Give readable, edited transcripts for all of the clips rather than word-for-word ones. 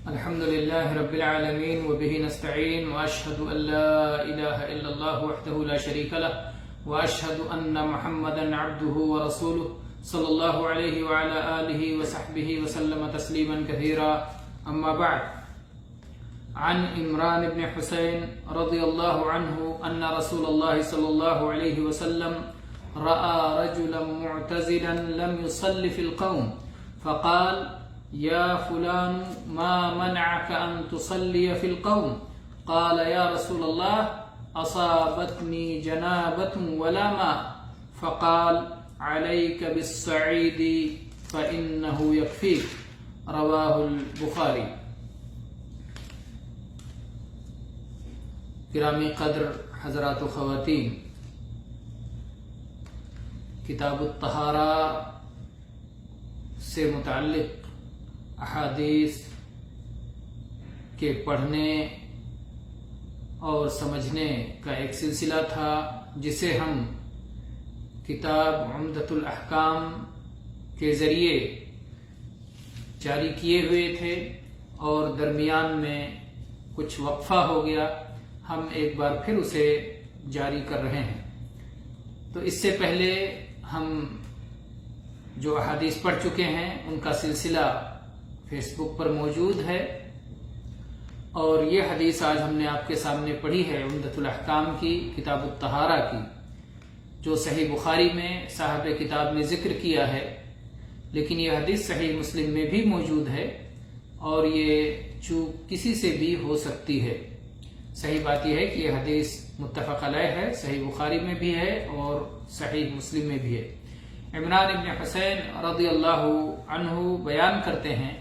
الحمد لله رب العالمين وبه نستعين وأشهد أن لا إله إلا الله وحده لا شريك له وأشهد أن محمدا عبده ورسوله صلى الله عليه وعلى آله وصحبه وسلم تسليما كثيرا. أما بعد، عن عمران بن حسين رضي الله عنه أن رسول الله صلى الله عليه وسلم رأى رجلا معتزلا لم يصل في القوم فقال: يا فلان ما منعك أن تصلي في القوم؟ قال: يا رسول الله أصابتني جنابة ولا ماء. فقال: عليك بالصعيد فإنه يكفيك. رواه البخاری. گرامی قدر حضرات و خواتین، کتاب الطہارہ سے متعلق احادیث کے پڑھنے اور سمجھنے کا ایک سلسلہ تھا جسے ہم کتاب عمدۃ الاحکام کے ذریعے جاری کیے ہوئے تھے اور درمیان میں کچھ وقفہ ہو گیا. ہم ایک بار پھر اسے جاری کر رہے ہیں. تو اس سے پہلے ہم جو احادیث پڑھ چکے ہیں ان کا سلسلہ فیس بک پر موجود ہے، اور یہ حدیث آج ہم نے آپ کے سامنے پڑھی ہے عمدۃ الاحکام کی، کتاب الطہارہ کی، جو صحیح بخاری میں صاحب کتاب نے ذکر کیا ہے، لیکن یہ حدیث صحیح مسلم میں بھی موجود ہے اور یہ چوک کسی سے بھی ہو سکتی ہے. صحیح بات یہ ہے کہ یہ حدیث متفق علیہ ہے، صحیح بخاری میں بھی ہے اور صحیح مسلم میں بھی ہے. عمران بن حسین رضی اللہ عنہ بیان کرتے ہیں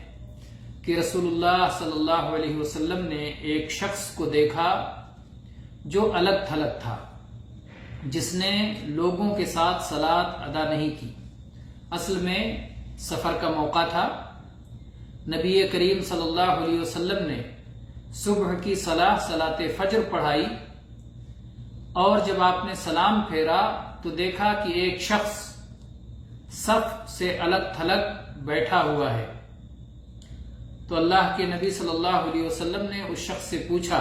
کہ رسول اللہ صلی اللہ علیہ وسلم نے ایک شخص کو دیکھا جو الگ تھلگ تھا، جس نے لوگوں کے ساتھ صلاۃ ادا نہیں کی. اصل میں سفر کا موقع تھا. نبی کریم صلی اللہ علیہ وسلم نے صبح کی صلاۃ فجر پڑھائی، اور جب آپ نے سلام پھیرا تو دیکھا کہ ایک شخص صف سے الگ تھلگ بیٹھا ہوا ہے. تو اللہ کے نبی صلی اللہ علیہ وسلم نے اس شخص سے پوچھا: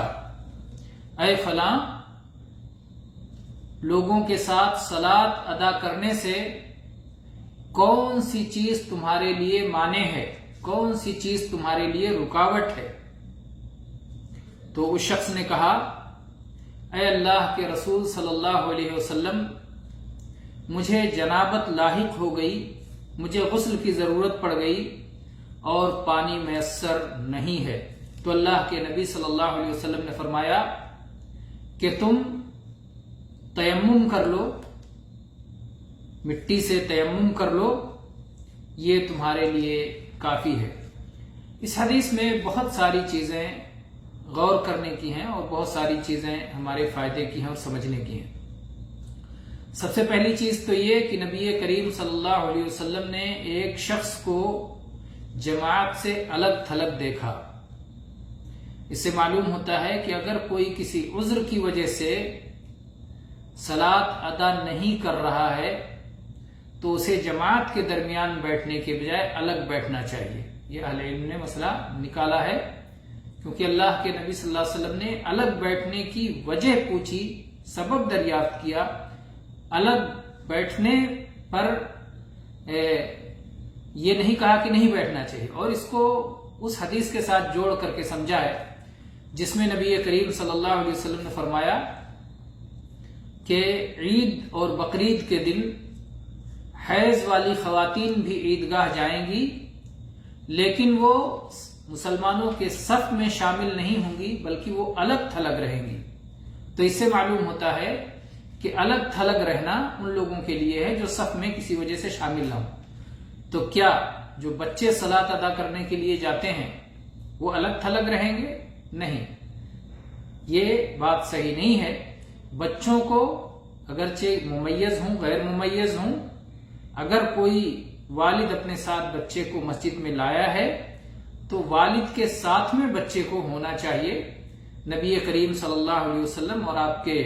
اے فلاں، لوگوں کے ساتھ صلاۃ ادا کرنے سے کون سی چیز تمہارے لیے مانع ہے، کون سی چیز تمہارے لیے رکاوٹ ہے؟ تو اس شخص نے کہا: اے اللہ کے رسول صلی اللہ علیہ وسلم، مجھے جنابت لاحق ہو گئی، مجھے غسل کی ضرورت پڑ گئی اور پانی میسر نہیں ہے. تو اللہ کے نبی صلی اللہ علیہ وسلم نے فرمایا کہ تم تیمم کر لو، مٹی سے تیمم کر لو، یہ تمہارے لیے کافی ہے. اس حدیث میں بہت ساری چیزیں غور کرنے کی ہیں اور بہت ساری چیزیں ہمارے فائدے کی ہیں اور سمجھنے کی ہیں. سب سے پہلی چیز تو یہ کہ نبی کریم صلی اللہ علیہ وسلم نے ایک شخص کو جماعت سے الگ تھلگ دیکھا. اس سے معلوم ہوتا ہے کہ اگر کوئی کسی عذر کی وجہ سے صلاۃ ادا نہیں کر رہا ہے تو اسے جماعت کے درمیان بیٹھنے کے بجائے الگ بیٹھنا چاہیے. یہ اہل علم نے مسئلہ نکالا ہے، کیونکہ اللہ کے نبی صلی اللہ علیہ وسلم نے الگ بیٹھنے کی وجہ پوچھی، سبب دریافت کیا. الگ بیٹھنے پر یہ نہیں کہا کہ نہیں بیٹھنا چاہیے، اور اس کو اس حدیث کے ساتھ جوڑ کر کے سمجھا ہے جس میں نبی کریم صلی اللہ علیہ وسلم نے فرمایا کہ عید اور بقرعید کے دن حیض والی خواتین بھی عیدگاہ جائیں گی، لیکن وہ مسلمانوں کے صف میں شامل نہیں ہوں گی بلکہ وہ الگ تھلگ رہیں گی. تو اس سے معلوم ہوتا ہے کہ الگ تھلگ رہنا ان لوگوں کے لیے ہے جو صف میں کسی وجہ سے شامل نہ ہوں. تو کیا جو بچے صلاۃ ادا کرنے کے لیے جاتے ہیں وہ الگ تھلگ رہیں گے؟ نہیں، یہ بات صحیح نہیں ہے. بچوں کو اگرچہ ممیز ہوں غیر ممیز ہوں، اگر کوئی والد اپنے ساتھ بچے کو مسجد میں لایا ہے تو والد کے ساتھ میں بچے کو ہونا چاہیے. نبی کریم صلی اللہ علیہ وسلم اور آپ کے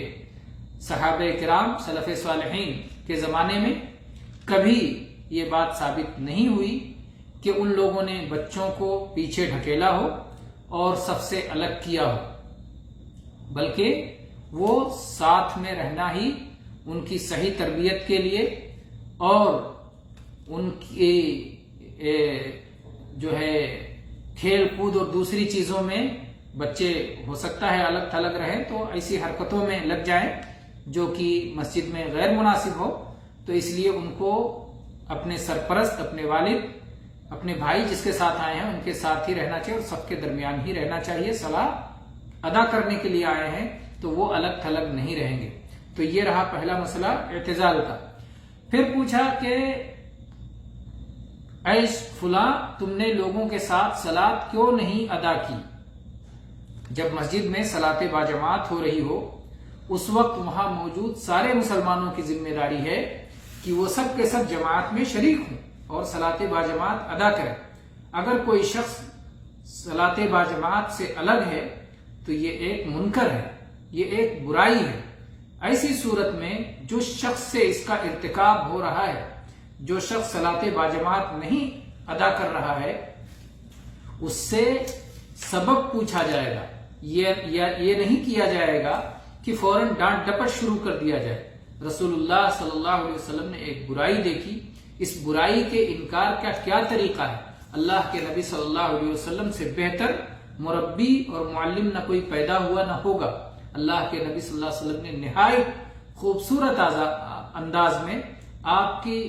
صحابہ کرام سلف صالحین کے زمانے میں کبھی یہ بات ثابت نہیں ہوئی کہ ان لوگوں نے بچوں کو پیچھے ڈھکیلا ہو اور سب سے الگ کیا ہو، بلکہ وہ ساتھ میں رہنا ہی ان کی صحیح تربیت کے لیے اور ان کی جو ہے کھیل کود اور دوسری چیزوں میں بچے ہو سکتا ہے الگ تھلگ رہیں تو ایسی حرکتوں میں لگ جائیں جو کہ مسجد میں غیر مناسب ہو، تو اس لیے ان کو اپنے سرپرست، اپنے والد، اپنے بھائی جس کے ساتھ آئے ہیں ان کے ساتھ ہی رہنا چاہیے اور سب کے درمیان ہی رہنا چاہیے۔ صلاح ادا کرنے کے لیے آئے ہیں تو وہ الگ تھلگ نہیں رہیں گے۔ تو یہ رہا پہلا مسئلہ اعتزال کا۔ پھر پوچھا کہ اے فلاں، تم نے لوگوں کے ساتھ صلاۃ کیوں نہیں ادا کی؟ جب مسجد میں صلاۃ باجماعت ہو رہی ہو اس وقت وہاں موجود سارے مسلمانوں کی ذمہ داری ہے کہ وہ سب کے سب جماعت میں شریک ہوں اور صلاۃ باجماعت ادا کریں۔ اگر کوئی شخص صلاۃ باجماعت سے الگ ہے تو یہ ایک منکر ہے، یہ ایک برائی ہے۔ ایسی صورت میں جو شخص سے اس کا ارتکاب ہو رہا ہے، جو شخص صلاۃ باجماعت نہیں ادا کر رہا ہے، اس سے سبب پوچھا جائے گا۔ یہ نہیں کیا جائے گا کہ فوراً ڈانٹ ڈپٹ شروع کر دیا جائے۔ رسول اللہ صلی اللہ علیہ وسلم نے ایک برائی دیکھی، اس برائی کے انکار کا کیا طریقہ ہے؟ اللہ کے نبی صلی اللہ علیہ وسلم سے بہتر مربی اور معلم نہ کوئی پیدا ہوا نہ ہوگا۔ اللہ کے نبی صلی اللہ علیہ وسلم نے نہایت خوبصورت انداز میں آپ کی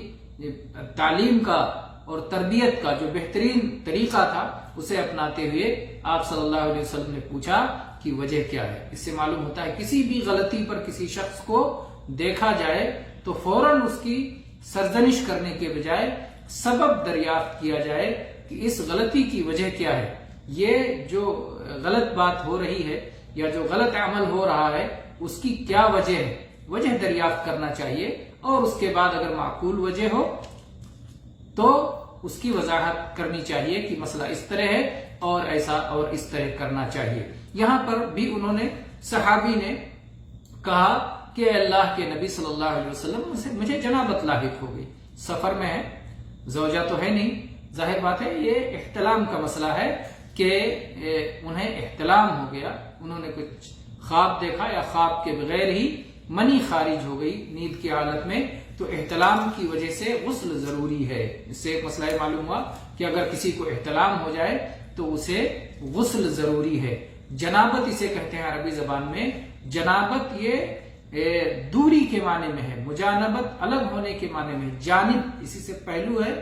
تعلیم کا اور تربیت کا جو بہترین طریقہ تھا اسے اپناتے ہوئے آپ صلی اللہ علیہ وسلم نے پوچھا کہ وجہ کیا ہے۔ اس سے معلوم ہوتا ہے کسی بھی غلطی پر کسی شخص کو دیکھا جائے تو فوراً اس کی سرزنش کرنے کے بجائے سبب دریافت کیا جائے کہ اس غلطی کی وجہ کیا ہے، یہ جو غلط بات ہو رہی ہے یا جو غلط عمل ہو رہا ہے اس کی کیا وجہ ہے، وجہ دریافت کرنا چاہیے، اور اس کے بعد اگر معقول وجہ ہو تو اس کی وضاحت کرنی چاہیے کہ مسئلہ اس طرح ہے اور ایسا اور اس طرح کرنا چاہیے۔ یہاں پر بھی انہوں نے، صحابی نے کہا کہ اللہ کے نبی صلی اللہ علیہ وسلم مجھے جنابت لاحق ہو گئی، سفر میں ہے، زوجہ تو ہے نہیں، ظاہر بات ہے یہ احتلام کا مسئلہ ہے کہ انہیں احتلام ہو گیا، انہوں نے کچھ خواب دیکھا یا خواب کے بغیر ہی منی خارج ہو گئی نیند کی حالت میں، تو احتلام کی وجہ سے غسل ضروری ہے۔ اس سے ایک مسئلہ معلوم ہوا کہ اگر کسی کو احتلام ہو جائے تو اسے غسل ضروری ہے۔ جنابت اسے کہتے ہیں عربی زبان میں، جنابت یہ دوری کے معنی میں ہے، مجانبت الگ ہونے کے معنی میں، جانب اسی سے پہلو ہے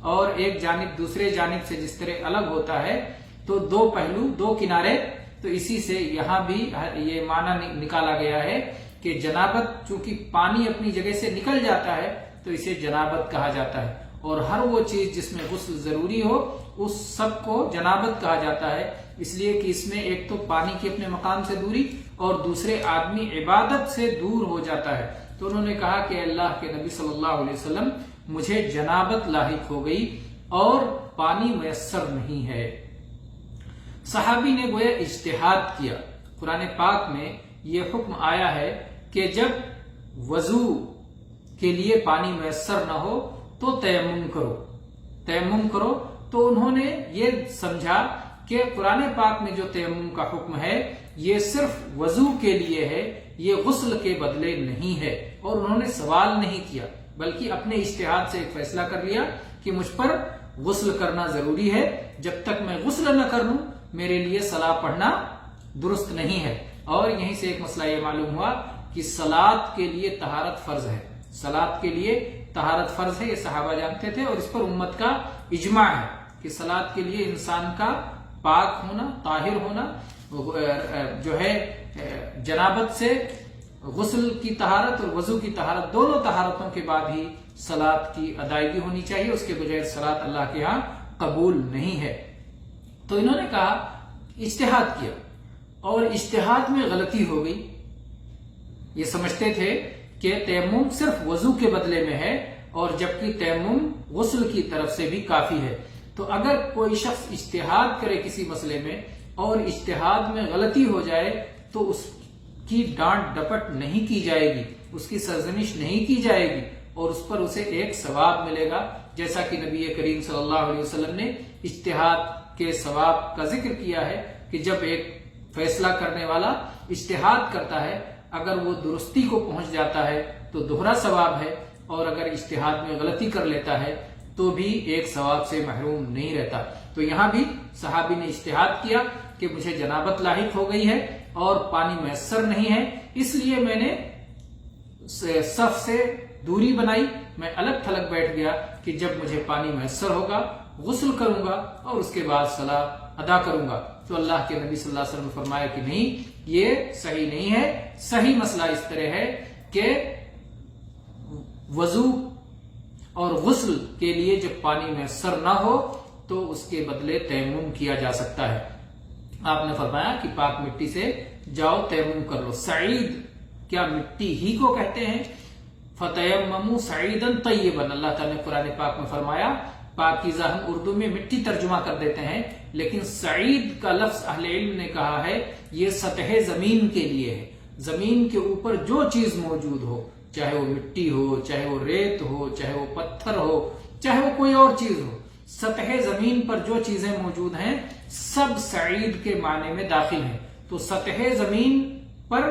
اور ایک جانب دوسرے جانب سے جس طرح الگ ہوتا ہے تو دو پہلو دو کنارے، تو اسی سے یہاں بھی یہ معنی نکالا گیا ہے کہ جنابت چونکہ پانی اپنی جگہ سے نکل جاتا ہے تو اسے جنابت کہا جاتا ہے، اور ہر وہ چیز جس میں غسل ضروری ہو اس سب کو جنابت کہا جاتا ہے، اس لیے کہ اس میں ایک تو پانی کی اپنے مقام سے دوری اور دوسرے آدمی عبادت سے دور ہو جاتا ہے۔ تو انہوں نے کہا کہ اللہ کے نبی صلی اللہ علیہ وسلم مجھے جنابت لاحق ہو گئی اور پانی میسر نہیں ہے۔ صحابی نے گویا اجتہاد کیا۔ قرآن پاک میں یہ حکم آیا ہے کہ جب وضو کے لیے پانی میسر نہ ہو تو تیمم کرو، تیمم کرو۔ تو انہوں نے یہ سمجھا کہ قرآن پاک میں جو تیمم کا حکم ہے یہ صرف وضو کے لیے ہے، یہ غسل کے بدلے نہیں ہے، اور انہوں نے سوال نہیں کیا بلکہ اپنے اجتہاد سے ایک فیصلہ کر لیا کہ مجھ پر غسل کرنا ضروری ہے، جب تک میں غسل نہ کر لوں میرے لیے صلاۃ پڑھنا درست نہیں ہے۔ اور یہیں سے ایک مسئلہ یہ معلوم ہوا کہ صلاۃ کے لیے طہارت فرض ہے، صلاۃ کے لیے طہارت فرض ہے، یہ صحابہ جانتے تھے اور اس پر امت کا اجماع ہے کہ صلاۃ کے لیے انسان کا پاک ہونا، طاہر ہونا، جو ہے جنابت سے غسل کی طہارت اور وضو کی طہارت، دونوں طہارتوں کے بعد ہی صلاۃ کی ادائیگی ہونی چاہیے، اس کے بغیر صلاۃ اللہ کے ہاں قبول نہیں ہے۔ تو انہوں نے کہا اجتہاد کیا اور اجتہاد میں غلطی ہو گئی، یہ سمجھتے تھے کہ تیمم صرف وضو کے بدلے میں ہے اور جبکہ تیمم غسل کی طرف سے بھی کافی ہے۔ تو اگر کوئی شخص اجتہاد کرے کسی مسئلے میں اور اجتہاد میں غلطی ہو جائے تو اس کی ڈانٹ ڈپٹ نہیں کی جائے گی، اس کی سرزنش نہیں کی جائے گی، اور اس پر اسے ایک ثواب ملے گا، جیسا کہ نبی کریم صلی اللہ علیہ وسلم نے اجتہاد کے ثواب کا ذکر کیا ہے کہ کہ جب ایک فیصلہ کرنے والا اجتہاد کرتا ہے، اگر وہ درستی کو پہنچ جاتا ہے تو دوہرا ثواب ہے، اور اگر اجتہاد میں غلطی کر لیتا ہے تو بھی ایک ثواب سے محروم نہیں رہتا۔ تو یہاں بھی صحابی نے اجتہاد کیا کہ مجھے جنابت لاحق ہو گئی ہے اور پانی میسر نہیں ہے، اس لیے میں نے صف سے دوری بنائی، میں الگ تھلگ بیٹھ گیا کہ جب مجھے پانی میسر ہوگا غسل کروں گا اور اس کے بعد صلاۃ ادا کروں گا۔ تو اللہ کے نبی صلی اللہ علیہ وسلم نے فرمایا کہ نہیں، یہ صحیح نہیں ہے، صحیح مسئلہ اس طرح ہے کہ وضو اور غسل کے لیے جب پانی میسر نہ ہو تو اس کے بدلے تیمم کیا جا سکتا ہے۔ آپ نے فرمایا کہ پاک مٹی سے جاؤ تیمم کر لو۔ سعید کیا مٹی ہی کو کہتے ہیں؟ فتیمموا سعیدا طیبا، اللہ تعالیٰ نے قرآن پاک میں فرمایا، پاکیزہ ہم اردو میں مٹی ترجمہ کر دیتے ہیں، لیکن سعید کا لفظ اہل علم نے کہا ہے یہ سطح زمین کے لیے ہے۔ زمین کے اوپر جو چیز موجود ہو، چاہے وہ مٹی ہو، چاہے وہ ریت ہو، چاہے وہ پتھر ہو، چاہے وہ کوئی اور چیز ہو، سطح زمین پر جو چیزیں موجود ہیں سب سعید کے معنی میں داخل ہیں۔ تو سطح زمین پر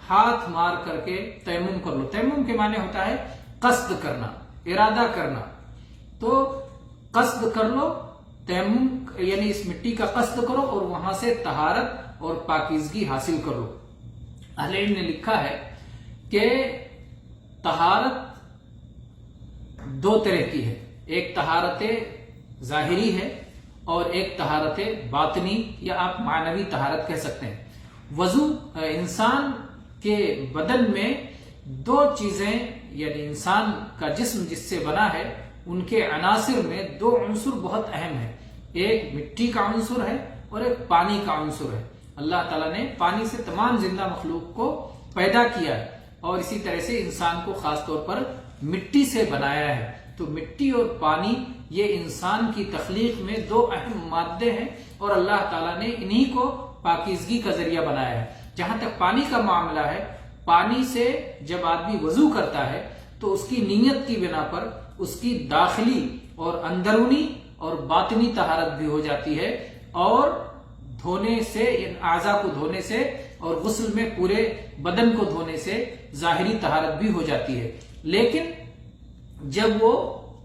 ہاتھ مار کر کے تیمم کر لو۔ تیمم کے معنی ہوتا ہے قصد کرنا، ارادہ کرنا۔ تو قصد کر لو، تیمم یعنی اس مٹی کا قصد کرو اور وہاں سے طہارت اور پاکیزگی حاصل کر لو۔ اہل علم نے لکھا ہے کہ طہارت دو طرح کی ہے، ایک طہارت ظاہری ہے اور ایک طہارت باطنی یا آپ معنوی طہارت کہہ سکتے ہیں۔ وضو انسان کے بدن میں دو چیزیں، یعنی انسان کا جسم جس سے بنا ہے ان کے عناصر میں دو عنصر بہت اہم ہیں، ایک مٹی کا عنصر ہے اور ایک پانی کا عنصر ہے۔ اللہ تعالیٰ نے پانی سے تمام زندہ مخلوق کو پیدا کیا ہے اور اسی طرح سے انسان کو خاص طور پر مٹی سے بنایا ہے۔ تو مٹی اور پانی یہ انسان کی تخلیق میں دو اہم مادے ہیں اور اللہ تعالیٰ نے انہی کو پاکیزگی کا ذریعہ بنایا ہے۔ جہاں تک پانی کا معاملہ ہے، پانی سے جب آدمی وضو کرتا ہے تو اس کی نیت کی بنا پر اس کی داخلی اور اندرونی اور باطنی طہارت بھی ہو جاتی ہے، اور دھونے سے، اعضاء کو دھونے سے اور غسل میں پورے بدن کو دھونے سے ظاہری طہارت بھی ہو جاتی ہے۔ لیکن جب وہ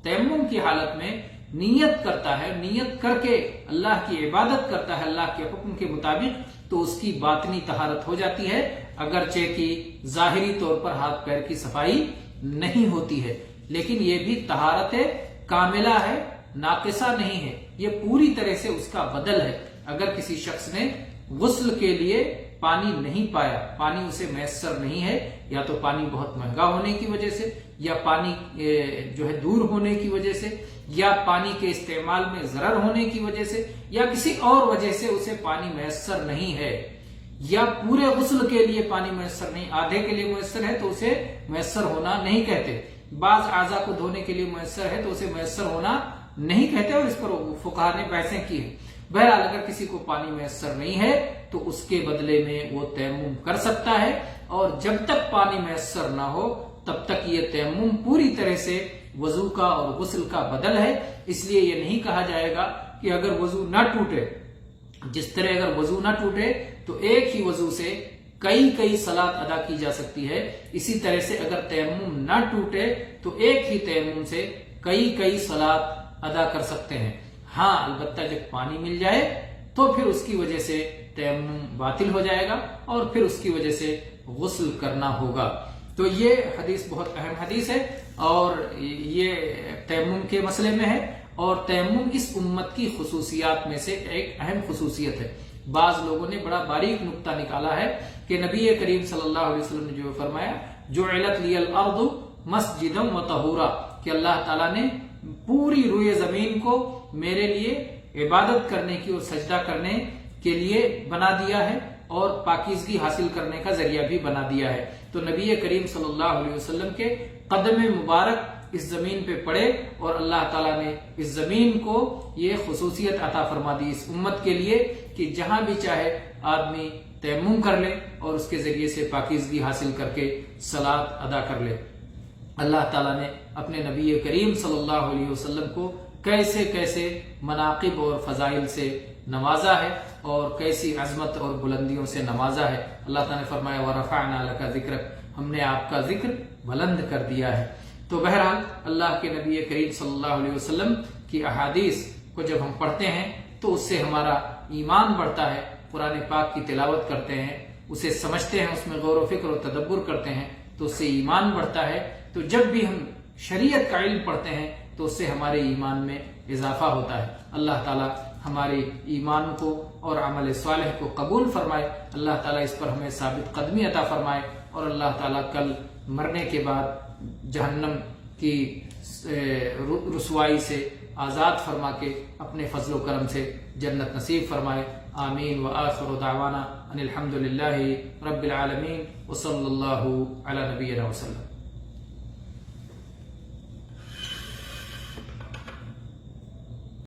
تیمم کی حالت میں نیت کرتا ہے، نیت کر کے اللہ کی عبادت کرتا ہے اللہ کے حکم کے مطابق، تو اس کی باطنی طہارت ہو جاتی ہے، اگرچہ کہ ظاہری طور پر ہاتھ پیر کی صفائی نہیں ہوتی ہے، لیکن یہ بھی طہارت کاملہ ہے، ناقصہ نہیں ہے، یہ پوری طرح سے اس کا بدل ہے۔ اگر کسی شخص نے غسل کے لیے پانی نہیں پایا، پانی اسے میسر نہیں ہے، یا تو پانی بہت مہنگا ہونے کی وجہ سے، یا پانی جو ہے دور ہونے کی وجہ سے، یا پانی کے استعمال میں ضرر ہونے کی وجہ سے، یا کسی اور وجہ سے اسے پانی میسر نہیں ہے، یا پورے غسل کے لیے پانی میسر نہیں، آدھے کے لیے میسر ہے تو اسے میسر ہونا نہیں کہتے، بعض اعضاء کو دھونے کے لیے میسر ہے تو اسے میسر ہونا نہیں کہتے، اور اس پر فقہاء نے بحثیں کی ہیں۔ بہرحال اگر کسی کو پانی میسر نہیں ہے تو اس کے بدلے میں وہ تیمم کر سکتا ہے، اور جب تک پانی میسر نہ ہو تب تک یہ تیمم پوری طرح سے وضو کا اور غسل کا بدل ہے۔ اس لیے یہ نہیں کہا جائے گا کہ اگر وضو نہ ٹوٹے، جس طرح اگر وضو نہ ٹوٹے تو ایک ہی وضو سے کئی صلاۃ ادا کی جا سکتی ہے، اسی طرح سے اگر تیمم نہ ٹوٹے تو ایک ہی تیمم سے کئی صلاۃ ادا کر سکتے ہیں۔ ہاں البتہ جب پانی مل جائے تو پھر اس کی وجہ سے تیمم باطل ہو جائے گا اور پھر اس کی وجہ سے غسل کرنا ہوگا۔ تو یہ حدیث بہت اہم حدیث ہے اور یہ تیمم کے مسئلے میں ہے، اور تیمم اس امت کی خصوصیات میں سے ایک اہم خصوصیت ہے۔ بعض لوگوں نے بڑا باریک نقطہ نکالا ہے کہ نبی کریم صلی اللہ علیہ وسلم نے جو فرمایا، جعلت لی الارض مسجدا وطہورا، کہ اللہ تعالیٰ نے پوری روئے زمین کو میرے لیے عبادت کرنے کی اور سجدہ کرنے کے لیے بنا دیا ہے اور پاکیزگی حاصل کرنے کا ذریعہ بھی بنا دیا ہے۔ تو نبی کریم صلی اللہ علیہ وسلم کے قدم مبارک اس زمین پہ پڑے اور اللہ تعالیٰ نے اس زمین کو یہ خصوصیت عطا فرما دی اس امت کے لیے کہ جہاں بھی چاہے آدمی تیمم کر لے اور اس کے ذریعے سے پاکیزگی حاصل کر کے صلاۃ ادا کر لے۔ اللہ تعالیٰ نے اپنے نبی کریم صلی اللہ علیہ وسلم کو کیسے کیسے مناقب اور فضائل سے نوازا ہے اور کیسی عظمت اور بلندیوں سے نوازا ہے۔ اللہ تعالیٰ نے فرمایا وَرَفَعْنَا لَكَ ذِكْرَكَ، ہم نے آپ کا ذکر بلند کر دیا ہے۔ تو بہرحال اللہ کے نبی کریم صلی اللہ علیہ وسلم کی احادیث کو جب ہم پڑھتے ہیں تو اس سے ہمارا ایمان بڑھتا ہے، قرآن پاک کی تلاوت کرتے ہیں، اسے سمجھتے ہیں، اس میں غور و فکر و تدبر کرتے ہیں تو اس سے ایمان بڑھتا ہے۔ تو جب بھی ہم شریعت کا علم پڑھتے ہیں تو اس سے ہمارے ایمان میں اضافہ ہوتا ہے۔ اللہ تعالیٰ ہمارے ایمان کو اور عمل صالح کو قبول فرمائے، اللہ تعالیٰ اس پر ہمیں ثابت قدمی عطا فرمائے، اور اللہ تعالیٰ کل مرنے کے بعد جہنم کی رسوائی سے آزاد فرما کے اپنے فضل و کرم سے جنت نصیب فرمائے۔ آمین وآخر دعوانا ان الحمد للہ رب العالمین وصلی اللہ علی نبینا وسلم۔